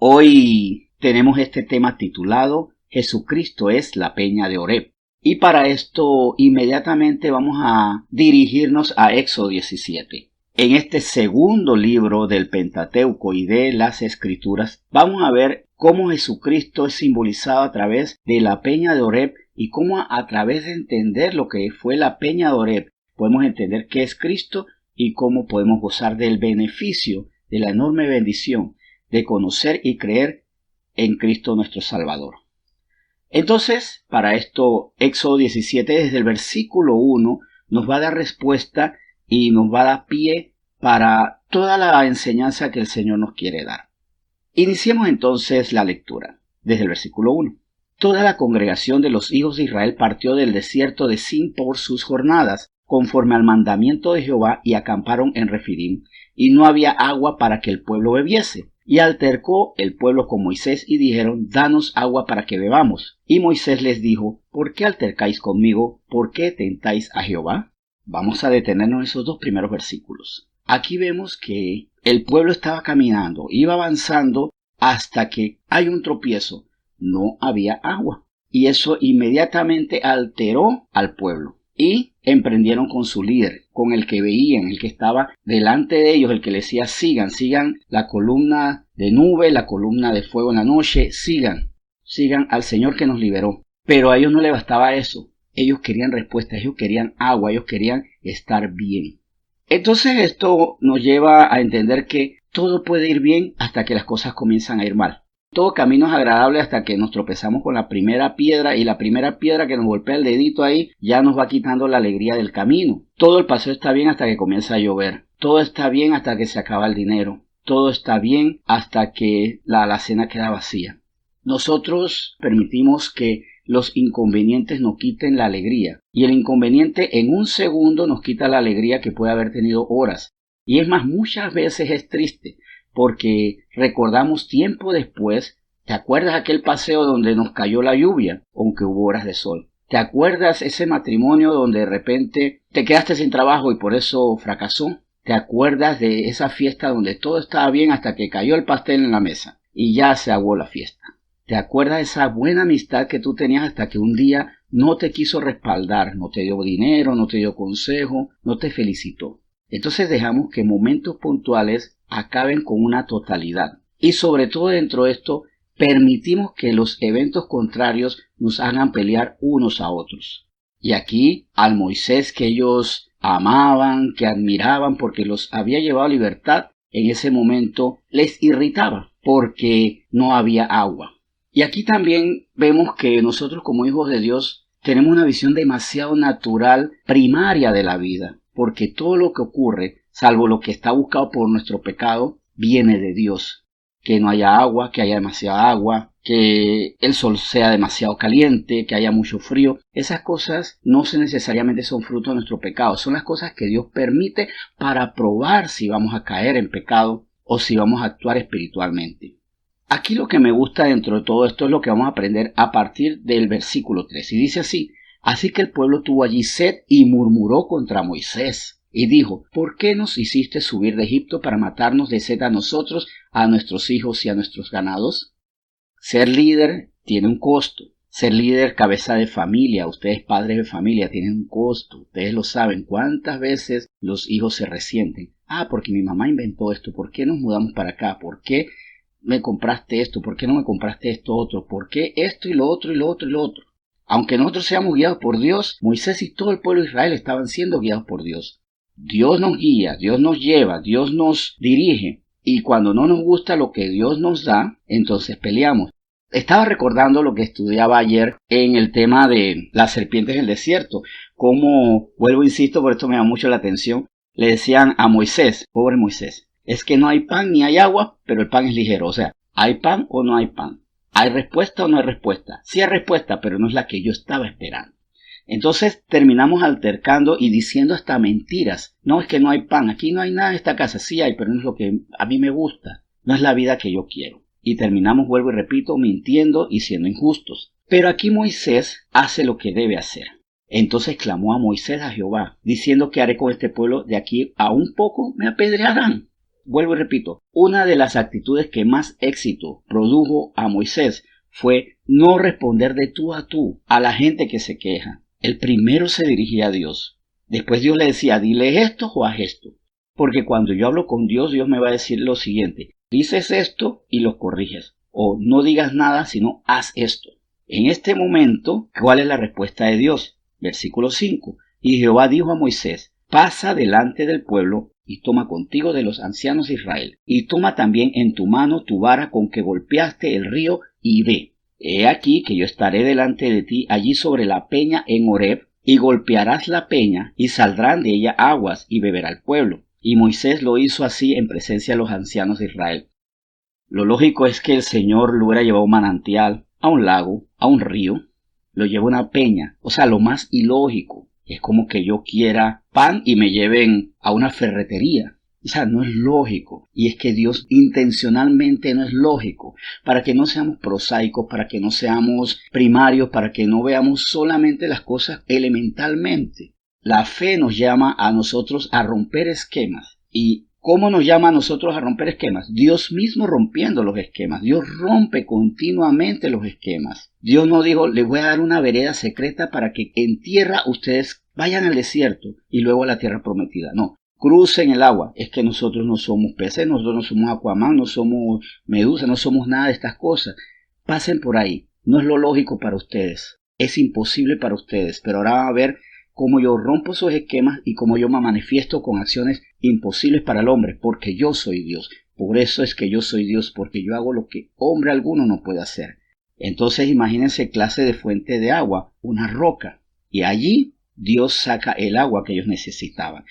Hoy tenemos este tema titulado Jesucristo es la peña de Oreb. Y para esto inmediatamente vamos a dirigirnos a Éxodo 17. En este segundo libro del Pentateuco y de las Escrituras vamos a ver cómo Jesucristo es simbolizado a través de la peña de Oreb y cómo a través de entender lo que fue la peña de Oreb podemos entender qué es Cristo y cómo podemos gozar del beneficio, de la enorme bendición de conocer y creer en Cristo nuestro Salvador. Entonces, para esto, Éxodo 17, desde el versículo 1, nos va a dar respuesta y nos va a dar pie para toda la enseñanza que el Señor nos quiere dar. Iniciemos entonces la lectura, desde el versículo 1. Toda la congregación de los hijos de Israel partió del desierto de Sin por sus jornadas, conforme al mandamiento de Jehová, y acamparon en Refidim, y no había agua para que el pueblo bebiese. Y altercó el pueblo con Moisés y dijeron: danos agua para que bebamos. Y Moisés les dijo: ¿por qué altercáis conmigo? ¿Por qué tentáis a Jehová? Vamos a detenernos en esos dos primeros versículos. Aquí vemos que el pueblo estaba caminando, iba avanzando hasta que hay un tropiezo. No había agua. Y eso inmediatamente alteró al pueblo. Y emprendieron con su líder, con el que veían, el que estaba delante de ellos, el que les decía: sigan la columna de nube, la columna de fuego en la noche, sigan al Señor que nos liberó. Pero a ellos no les bastaba eso. Ellos querían respuesta, ellos querían agua, ellos querían estar bien. Entonces esto nos lleva a entender que todo puede ir bien hasta que las cosas comienzan a ir mal. Todo camino es agradable hasta que nos tropezamos con la primera piedra, y la primera piedra que nos golpea el dedito ahí ya nos va quitando la alegría del camino. Todo el paseo está bien hasta que comienza a llover. Todo está bien hasta que se acaba el dinero. Todo está bien hasta que la alacena queda vacía. Nosotros permitimos que los inconvenientes nos quiten la alegría, y el inconveniente en un segundo nos quita la alegría que puede haber tenido horas. Y es más, muchas veces es triste, porque recordamos tiempo después. ¿Te acuerdas aquel paseo donde nos cayó la lluvia, aunque hubo horas de sol? ¿Te acuerdas ese matrimonio donde de repente te quedaste sin trabajo y por eso fracasó? ¿Te acuerdas de esa fiesta donde todo estaba bien hasta que cayó el pastel en la mesa y ya se aguó la fiesta? ¿Te acuerdas de esa buena amistad que tú tenías hasta que un día no te quiso respaldar, no te dio dinero, no te dio consejo, no te felicitó? Entonces dejamos que momentos puntuales acaben con una totalidad. Y sobre todo dentro de esto, permitimos que los eventos contrarios nos hagan pelear unos a otros. Y aquí al Moisés que ellos amaban, que admiraban porque los había llevado a libertad, en ese momento les irritaba porque no había agua. Y aquí también vemos que nosotros como hijos de Dios tenemos una visión demasiado natural, primaria de la vida, porque todo lo que ocurre, salvo lo que está buscado por nuestro pecado, viene de Dios. Que no haya agua, que haya demasiada agua, que el sol sea demasiado caliente, que haya mucho frío. Esas cosas no necesariamente son fruto de nuestro pecado, son las cosas que Dios permite para probar si vamos a caer en pecado o si vamos a actuar espiritualmente. Aquí lo que me gusta dentro de todo esto es lo que vamos a aprender a partir del versículo 3. Y dice así: así que el pueblo tuvo allí sed y murmuró contra Moisés. Y dijo: ¿por qué nos hiciste subir de Egipto para matarnos de sed a nosotros, a nuestros hijos y a nuestros ganados? Ser líder tiene un costo. Ser líder, cabeza de familia, ustedes padres de familia, tienen un costo. Ustedes lo saben. ¿Cuántas veces los hijos se resienten? Porque mi mamá inventó esto. ¿Por qué nos mudamos para acá? ¿Por qué me compraste esto? ¿Por qué no me compraste esto otro? ¿Por qué esto y lo otro y lo otro y lo otro? Aunque nosotros seamos guiados por Dios, Moisés y todo el pueblo de Israel estaban siendo guiados por Dios. Dios nos guía, Dios nos lleva, Dios nos dirige. Y cuando no nos gusta lo que Dios nos da, entonces peleamos. Estaba recordando lo que estudiaba ayer en el tema de las serpientes del desierto. Como, vuelvo, insisto, por esto me llama mucho la atención, le decían a Moisés: pobre Moisés, es que no hay pan ni hay agua, pero el pan es ligero. O sea, ¿hay pan o no hay pan? ¿Hay respuesta o no hay respuesta? Sí hay respuesta, pero no es la que yo estaba esperando. Entonces terminamos altercando y diciendo hasta mentiras. No, es que no hay pan, aquí no hay nada en esta casa. Sí hay, pero no es lo que a mí me gusta. No es la vida que yo quiero. Y terminamos, vuelvo y repito, mintiendo y siendo injustos. Pero aquí Moisés hace lo que debe hacer. Entonces clamó a Moisés a Jehová, diciendo: ¿qué haré con este pueblo? De aquí a un poco me apedrearán. vuelvo y repito, una de las actitudes que más éxito produjo a Moisés fue no responder de tú a tú a la gente que se queja. El primero se dirigía a Dios. Después Dios le decía, dile esto o haz esto. Porque cuando yo hablo con Dios, Dios me va a decir lo siguiente, dices esto y lo corriges. O no digas nada, sino haz esto. En este momento, ¿cuál es la respuesta de Dios? Versículo 5. Y Jehová dijo a Moisés, pasa delante del pueblo y toma contigo de los ancianos de Israel, y toma también en tu mano tu vara con que golpeaste el río, y ve. He aquí que yo estaré delante de ti allí sobre la peña en Horeb, y golpearás la peña, y saldrán de ella aguas, y beberá el pueblo. Y Moisés lo hizo así en presencia de los ancianos de Israel. Lo lógico es que el Señor lo hubiera llevado a un manantial, a un lago, a un río, lo lleva a una peña. O sea, lo más ilógico es como que yo quiera pan y me lleven a una ferretería. O sea, no es lógico. Y es que Dios intencionalmente no es lógico. Para que no seamos prosaicos, para que no seamos primarios, para que no veamos solamente las cosas elementalmente. La fe nos llama a nosotros a romper esquemas. ¿Y cómo nos llama a nosotros a romper esquemas? Dios mismo rompiendo los esquemas. Dios rompe continuamente los esquemas. Dios no dijo, les voy a dar una vereda secreta para que en tierra ustedes vayan al desierto y luego a la tierra prometida. No, crucen el agua. Es que nosotros no somos peces, nosotros no somos Aquaman, no somos Medusa, no somos nada de estas cosas. Pasen por ahí. No es lo lógico para ustedes. Es imposible para ustedes. Pero ahora van a ver cómo yo rompo esos esquemas y cómo yo me manifiesto con acciones imposibles para el hombre, porque yo soy Dios. Por eso es que yo soy Dios, porque yo hago lo que hombre alguno no puede hacer. Entonces imagínense clase de fuente de agua, una roca, y allí Dios saca el agua que ellos necesitaban.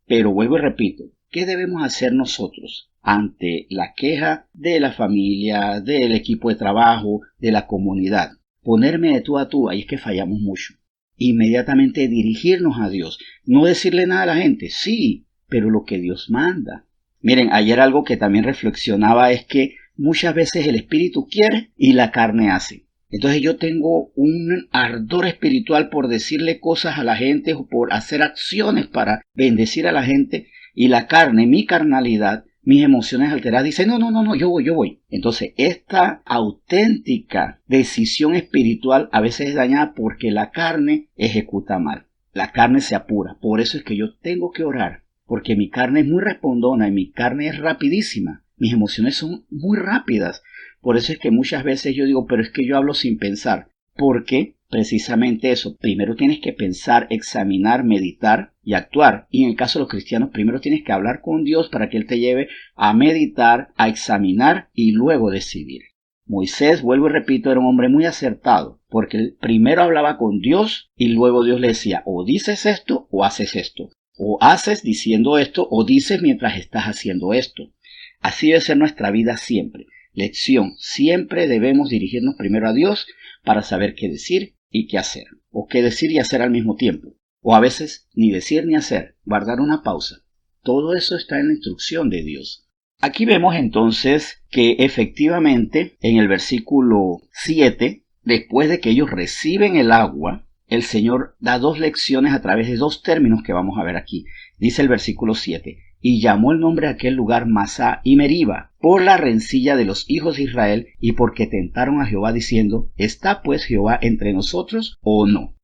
Pero vuelvo y repito, ¿qué debemos hacer nosotros ante la queja de la familia, del equipo de trabajo, de la comunidad? Ponerme de tú a tú, ahí es que fallamos mucho. Inmediatamente dirigirnos a Dios, no decirle nada a la gente, sí, pero lo que Dios manda. Miren, ayer algo que también reflexionaba es que muchas veces el espíritu quiere y la carne hace. Entonces yo tengo un ardor espiritual por decirle cosas a la gente o por hacer acciones para bendecir a la gente, y la carne, mi carnalidad, mis emociones alteradas, dice, no, yo voy. Entonces, esta auténtica decisión espiritual a veces es dañada porque la carne ejecuta mal. La carne se apura. Por eso es que yo tengo que orar, porque mi carne es muy respondona y mi carne es rapidísima. Mis emociones son muy rápidas. Por eso es que muchas veces yo digo, pero es que yo hablo sin pensar. Porque precisamente eso, primero tienes que pensar, examinar, meditar y actuar. Y en el caso de los cristianos, primero tienes que hablar con Dios para que Él te lleve a meditar, a examinar y luego decidir. Moisés, vuelvo y repito, era un hombre muy acertado, porque él primero hablaba con Dios y luego Dios le decía, o dices esto o haces esto. O haces diciendo esto o dices mientras estás haciendo esto. Así debe ser nuestra vida siempre. Lección, siempre debemos dirigirnos primero a Dios para saber qué decir y qué hacer, o qué decir y hacer al mismo tiempo, o a veces ni decir ni hacer, guardar una pausa. Todo eso está en la instrucción de Dios. Aquí vemos entonces que efectivamente en el versículo 7, después de que ellos reciben el agua, el Señor da dos lecciones a través de dos términos que vamos a ver aquí. Dice el versículo 7, y llamó el nombre de aquel lugar Masá y Meriba, por la rencilla de los hijos de Israel, y porque tentaron a Jehová diciendo, ¿está pues Jehová entre nosotros o no?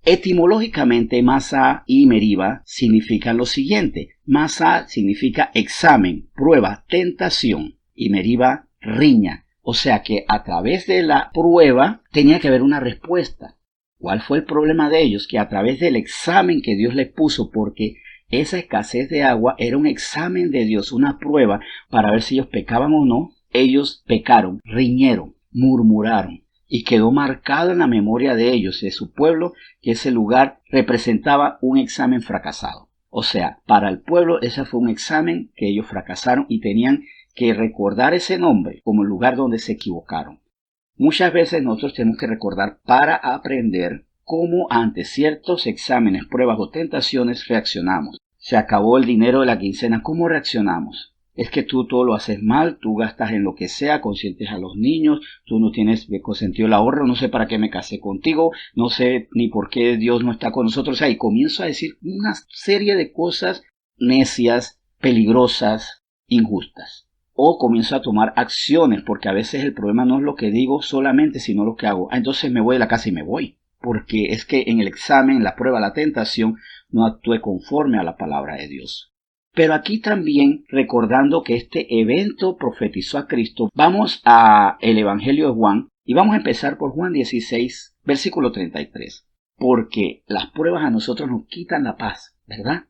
Etimológicamente, Masá y Meriba significan lo siguiente. Masá significa examen, prueba, tentación, y Meriba, riña. O sea que a través de la prueba tenía que haber una respuesta. ¿Cuál fue el problema de ellos? Que a través del examen que Dios les puso, porque esa escasez de agua era un examen de Dios, una prueba para ver si ellos pecaban o no. Ellos pecaron, riñeron, murmuraron, y quedó marcado en la memoria de ellos, de su pueblo, que ese lugar representaba un examen fracasado. O sea, para el pueblo ese fue un examen que ellos fracasaron y tenían que recordar ese nombre como el lugar donde se equivocaron. Muchas veces nosotros tenemos que recordar para aprender cómo ante ciertos exámenes, pruebas o tentaciones reaccionamos. Se acabó el dinero de la quincena, ¿cómo reaccionamos? Es que tú todo lo haces mal, tú gastas en lo que sea, consientes a los niños, tú no tienes consentido el ahorro, no sé para qué me casé contigo, no sé ni por qué Dios no está con nosotros. O sea, y comienzo a decir una serie de cosas necias, peligrosas, injustas. O comienzo a tomar acciones, porque a veces el problema no es lo que digo solamente, sino lo que hago. Entonces me voy de la casa y me voy. Porque es que en el examen, en la prueba, la tentación, no actué conforme a la palabra de Dios. Pero aquí también, recordando que este evento profetizó a Cristo, vamos a el Evangelio de Juan y vamos a empezar por Juan 16, versículo 33. Porque las pruebas a nosotros nos quitan la paz, ¿verdad?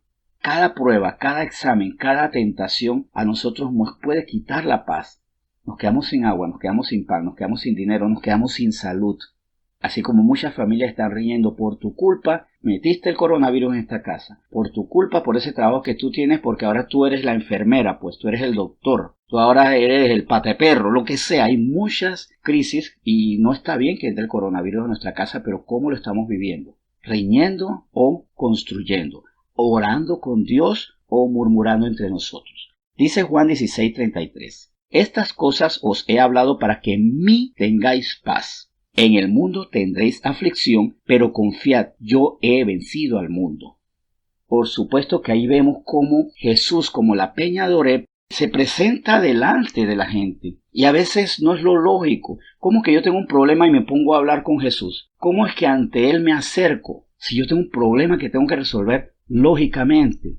Cada prueba, cada examen, cada tentación a nosotros nos puede quitar la paz. Nos quedamos sin agua, nos quedamos sin pan, nos quedamos sin dinero, nos quedamos sin salud. Así como muchas familias están riendo por tu culpa, metiste el coronavirus en esta casa. Por tu culpa, por ese trabajo que tú tienes, porque ahora tú eres la enfermera, pues tú eres el doctor. Tú ahora eres el pateperro, lo que sea. Hay muchas crisis y no está bien que entre el coronavirus en nuestra casa, pero ¿cómo lo estamos viviendo? ¿Riñendo o construyendo? ¿Orando con Dios o murmurando entre nosotros? Dice Juan 16:33. Estas cosas os he hablado para que en mí tengáis paz. En el mundo tendréis aflicción, pero confiad, yo he vencido al mundo. Por supuesto que ahí vemos cómo Jesús, como la peña de Oreb, se presenta delante de la gente. Y a veces no es lo lógico. ¿Cómo que yo tengo un problema y me pongo a hablar con Jesús? ¿Cómo es que ante Él me acerco? Si yo tengo un problema que tengo que resolver lógicamente.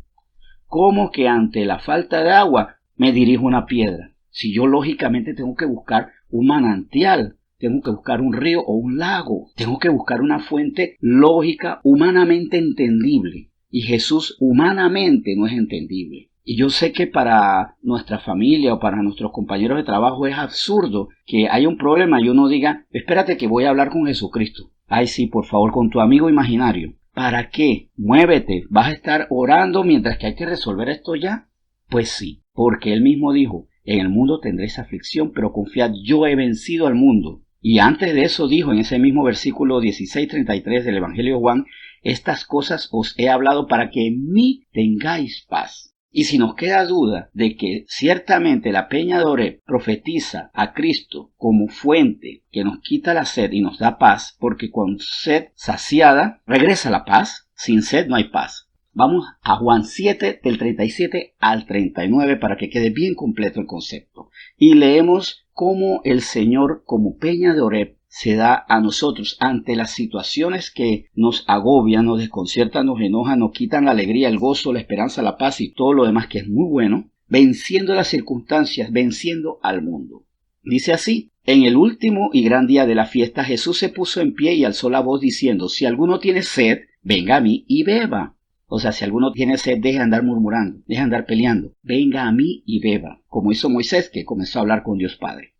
¿Cómo que ante la falta de agua me dirijo a una piedra? Si yo lógicamente tengo que buscar un manantial, tengo que buscar un río o un lago, tengo que buscar una fuente lógica, humanamente entendible. Y Jesús humanamente no es entendible. Y yo sé que para nuestra familia o para nuestros compañeros de trabajo es absurdo que haya un problema y uno diga, espérate que voy a hablar con Jesucristo. Ay sí, por favor, con tu amigo imaginario. ¿Para qué? Muévete, ¿vas a estar orando mientras que hay que resolver esto ya? Pues sí, porque Él mismo dijo, en el mundo tendréis aflicción, pero confiad, yo he vencido al mundo. Y antes de eso dijo en ese mismo versículo 16:33 del Evangelio de Juan, estas cosas os he hablado para que en mí tengáis paz. Y si nos queda duda de que ciertamente la peña de Oreb profetiza a Cristo como fuente que nos quita la sed y nos da paz, porque con sed saciada regresa la paz, sin sed no hay paz. Vamos a Juan 7 del 37 al 39 para que quede bien completo el concepto. Y leemos cómo el Señor como peña de Oreb se da a nosotros ante las situaciones que nos agobian, nos desconciertan, nos enojan, nos quitan la alegría, el gozo, la esperanza, la paz y todo lo demás que es muy bueno, venciendo las circunstancias, venciendo al mundo. Dice así, en el último y gran día de la fiesta Jesús se puso en pie y alzó la voz diciendo, si alguno tiene sed, venga a mí y beba. O sea, si alguno tiene sed, deje de andar murmurando, deje de andar peleando, venga a mí y beba, como hizo Moisés que comenzó a hablar con Dios Padre.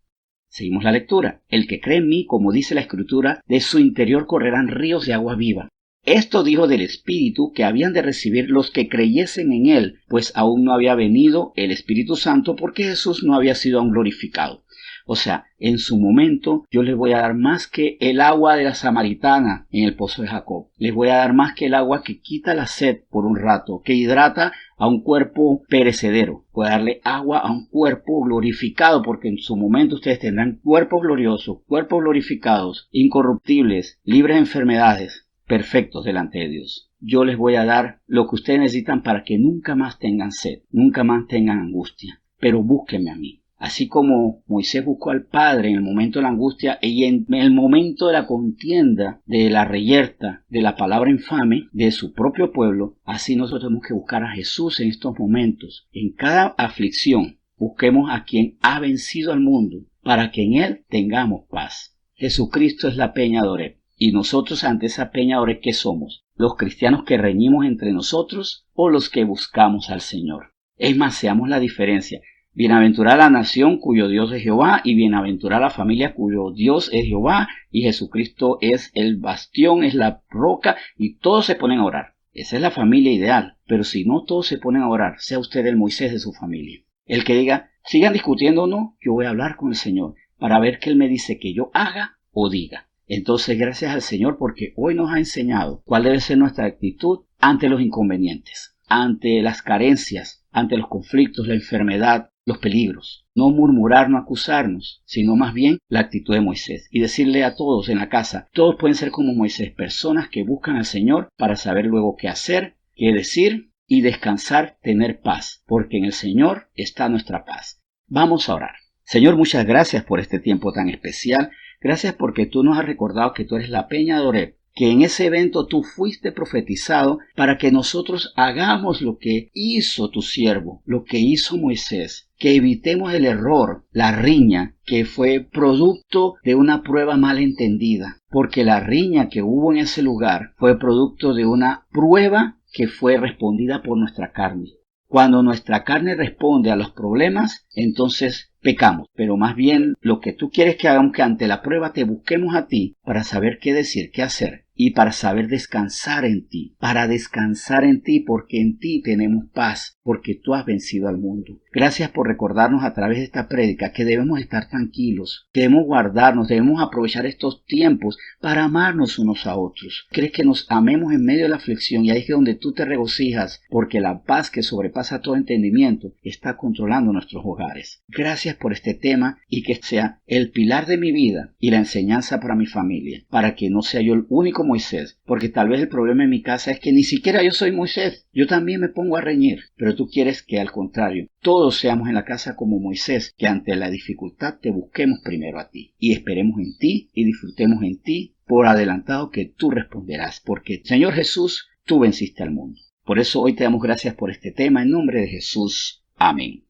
Seguimos la lectura. El que cree en mí, como dice la Escritura, de su interior correrán ríos de agua viva. Esto dijo del Espíritu que habían de recibir los que creyesen en él, pues aún no había venido el Espíritu Santo porque Jesús no había sido aún glorificado. O sea, en su momento yo les voy a dar más que el agua de la samaritana en el pozo de Jacob. Les voy a dar más que el agua que quita la sed por un rato, que hidrata a un cuerpo perecedero. Voy a darle agua a un cuerpo glorificado, porque en su momento ustedes tendrán cuerpos gloriosos, cuerpos glorificados, incorruptibles, libres de enfermedades, perfectos delante de Dios. Yo les voy a dar lo que ustedes necesitan para que nunca más tengan sed, nunca más tengan angustia. Pero búsquenme a mí. Así como Moisés buscó al Padre en el momento de la angustia y en el momento de la contienda, de la reyerta, de la palabra infame de su propio pueblo, así nosotros tenemos que buscar a Jesús en estos momentos. En cada aflicción, busquemos a quien ha vencido al mundo, para que en él tengamos paz. Jesucristo es la peña de Oreb. Y nosotros ante esa peña de Oreb, ¿qué somos? ¿Los cristianos que reñimos entre nosotros o los que buscamos al Señor? Es más, seamos la diferencia. Bienaventurada la nación cuyo Dios es Jehová, y bienaventurada la familia cuyo Dios es Jehová, y Jesucristo es el bastión, es la roca, y todos se ponen a orar. Esa es la familia ideal. Pero si no todos se ponen a orar, sea usted el Moisés de su familia. El que diga, sigan discutiendo o no, yo voy a hablar con el Señor para ver qué Él me dice que yo haga o diga. Entonces, gracias al Señor porque hoy nos ha enseñado cuál debe ser nuestra actitud ante los inconvenientes, ante las carencias, ante los conflictos, la enfermedad, los peligros. No murmurar, no acusarnos, sino más bien la actitud de Moisés. Y decirle a todos en la casa, todos pueden ser como Moisés, personas que buscan al Señor para saber luego qué hacer, qué decir y descansar, tener paz, porque en el Señor está nuestra paz. Vamos a orar. Señor, muchas gracias por este tiempo tan especial. Gracias porque tú nos has recordado que tú eres la peña de Oreb, que en ese evento tú fuiste profetizado para que nosotros hagamos lo que hizo tu siervo, lo que hizo Moisés, que evitemos el error, la riña, que fue producto de una prueba mal entendida, porque la riña que hubo en ese lugar fue producto de una prueba que fue respondida por nuestra carne. Cuando nuestra carne responde a los problemas, entonces pecamos. Pero más bien lo que tú quieres que hagamos, que ante la prueba te busquemos a ti para saber qué decir, qué hacer y para saber descansar en ti. Para descansar en ti, porque en ti tenemos paz, porque tú has vencido al mundo. Gracias por recordarnos a través de esta prédica que debemos estar tranquilos, debemos guardarnos, debemos aprovechar estos tiempos para amarnos unos a otros. ¿Crees que nos amemos en medio de la aflicción? Y ahí es donde tú te regocijas, porque la paz que sobrepasa todo entendimiento está controlando nuestros hogares. Gracias por este tema y que sea el pilar de mi vida y la enseñanza para mi familia, para que no sea yo el único Moisés, porque tal vez el problema en mi casa es que ni siquiera yo soy Moisés. Yo también me pongo a reñir, pero tú quieres que al contrario, todos seamos en la casa como Moisés, que ante la dificultad te busquemos primero a ti y esperemos en ti y disfrutemos en ti, por adelantado que tú responderás, porque Señor Jesús, tú venciste al mundo. Por eso hoy te damos gracias por este tema en nombre de Jesús. Amén.